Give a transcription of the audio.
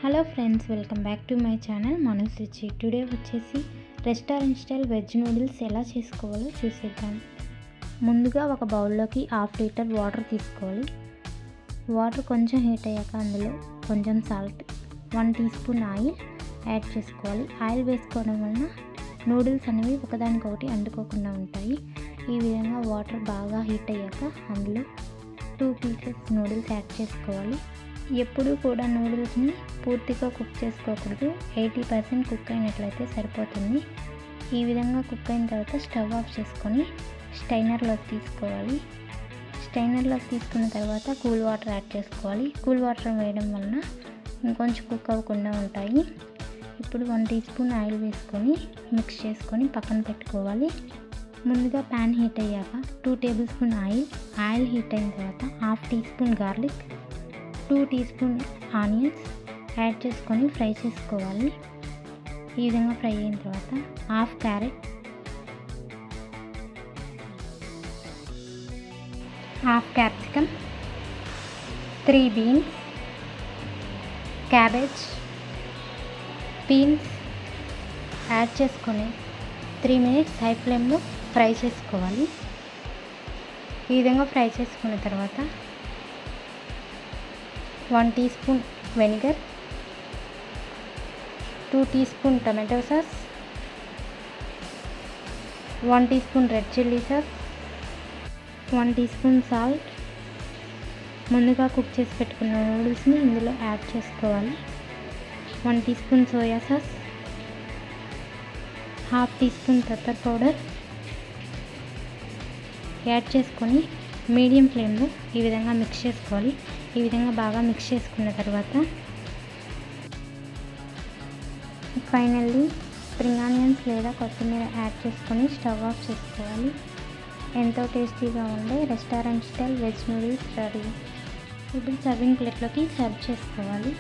Hello friends, welcome back to my channel Manoj రుచి. Today వచ్చేసి restaurant style veg noodles ఎలా చేసుకోవాలో చూసేద్దాం. ముందుగా ఒక బౌల్లోకి 1/2 లీటర్ వాటర్ తీసుకోవాలి. వాటర్ కొంచెం హీట్ అయ్యాక అందులో కొంచెం salt, 1 teaspoon oil add చేసుకోవాలి. ఆయిల్ వేసుకోవడం వలన నూడిల్స్ అనేవి ఒకదానికొకటి అంటుకోకుండా ఉంటాయి. ఈ విధంగా వాటర్ బాగా హీట్ అయ్యాక అందులో 2 పీసెస్ నూడిల్స్ యాడ్ చేసుకోవాలి. ఎప్పుడూ కూడా నూడిల్స్ని పూర్తిగా కుక్ చేసుకోకూడదు. 80% కుక్ అయినట్లయితే సరిపోతుంది. ఈ విధంగా కుక్ అయిన తర్వాత స్టవ్ ఆఫ్ చేసుకొని స్టైనర్లోకి తీసుకోవాలి. స్టైనర్లోకి తీసుకున్న తర్వాత కూల్ వాటర్ యాడ్ చేసుకోవాలి. కూల్ వాటర్ వేయడం వలన ఇంకొంచెం కుక్ అవ్వకుండా ఉంటాయి. ఇప్పుడు 1 టీ స్పూన్ ఆయిల్ వేసుకొని మిక్స్ చేసుకొని పక్కన పెట్టుకోవాలి. ముందుగా ప్యాన్ హీట్ అయ్యాక 2 టేబుల్ స్పూన్ ఆయిల్ హీట్ అయిన తర్వాత 1/2 teaspoon garlic, 2 teaspoon onions add చేసుకొని ఫ్రై చేసుకోవాలి. ఈ విధంగా ఫ్రై అయిన తర్వాత 1/2 carrot, 1/2 capsicum, 3 beans, cabbage, beans add చేసుకొని 3 మినిట్స్ హై ఫ్లేమ్లో ఫ్రై చేసుకోవాలి. ఈ విధంగా ఫ్రై చేసుకున్న తర్వాత 1 teaspoon vinegar, 2 teaspoon tomato sauce, 1 teaspoon red chilli sauce, 1 teaspoon salt, ముందుగా కుక్ చేసి పెట్టుకున్న నూడిల్స్ని ఇందులో యాడ్ చేసుకోవాలి. 1 teaspoon soya sauce, 1/2 teaspoon pepper powder add చేసుకొని మీడియం ఫ్లేమ్లో ఈ విధంగా మిక్స్ చేసుకోవాలి. ఈ విధంగా బాగా మిక్స్ చేసుకున్న తర్వాత ఫైనల్లీ స్ప్రింగ్ ఆనియన్స్ లేదా కొత్తిమీర యాడ్ చేసుకొని స్టవ్ ఆఫ్ చేసుకోవాలి. ఎంతో టేస్టీగా ఉండే restaurant style veg noodles ready. ఇప్పుడు సర్వింగ్ ప్లేట్లోకి సర్వ్ చేసుకోవాలి.